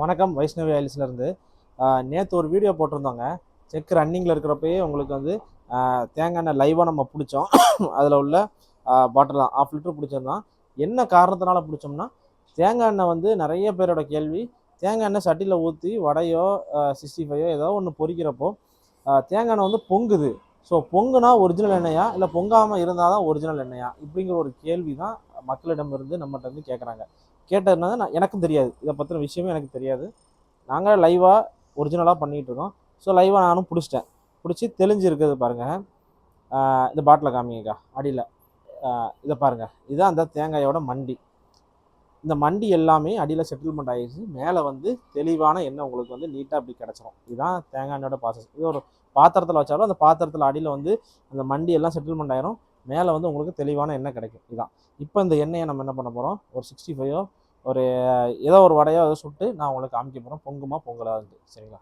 வணக்கம். வைஷ்ணவி ஆயில்ஸ்லேருந்து நேற்று ஒரு வீடியோ போட்டிருந்தோங்க. செக் ரன்னிங்கில் இருக்கிறப்பயே உங்களுக்கு வந்து தேங்காய் எண்ணெய் லைவாக நம்ம பிடிச்சோம். அதில் உள்ள பாட்டில் தான் 1/2 லிட்டர் பிடிச்சிருந்தோம். என்ன காரணத்தினால பிடிச்சோம்னா, தேங்காய் எண்ணெய் வந்து நிறைய பேரோட கேள்வி, தேங்காய் எண்ணெய் சட்டியில் ஊற்றி வடையோ 65 ஏதோ ஒன்று பொரிக்கிறப்போ தேங்காய் எண்ணெய் வந்து பொங்குது. ஸோ பொங்குனா ஒரிஜினல் எண்ணெயா, இல்லை பொங்காமல் இருந்தால் தான் ஒரிஜினல் எண்ணெயா, இப்படிங்கிற ஒரு கேள்வி தான் மக்களிடமிருந்து நம்மகிட்ட இருந்து கேட்குறாங்க. கேட்டதுனால எனக்கும் தெரியாது, இதை பற்றின விஷயமே எனக்கு தெரியாது. நாங்கள் லைவாக ஒரிஜினலாக பண்ணிகிட்டு இருக்கோம். ஸோ லைவாக நானும் பிடிச்சிட்டேன். பிடிச்சி தெளிஞ்சிருக்குது பாருங்கள். இந்த பாட்டில் காமிங்கக்கா அடியில். இதை பாருங்கள், இதுதான் அந்த தேங்காயோட மண்டி. இந்த மண்டி எல்லாமே அடியில் செட்டில்மெண்ட் ஆகிடுச்சு. மேலே வந்து தெளிவான எண்ணெய் உங்களுக்கு வந்து நீட்டாக அப்படி கிடச்சிரும். இதுதான் தேங்காய் எண்ணெயோட ப்ராசஸ். இது ஒரு பாத்திரத்தில் வச்சாலும் அந்த பாத்திரத்தில் அடியில் வந்து அந்த மண்டி எல்லாம் செட்டில்மெண்ட் ஆயிரும். மேலே வந்து உங்களுக்கு தெளிவான எண்ணெய் கிடைக்கும். இதுதான். இப்போ இந்த எண்ணெயை நம்ம என்ன பண்ண போகிறோம், ஒரு 65 ஒரு ஏதோ ஒரு வடையோ ஏதோ சுட்டு நான் உங்களுக்கு காமிக்க போகிறோம். பொங்குமா பொங்கலாது. சரிங்களா?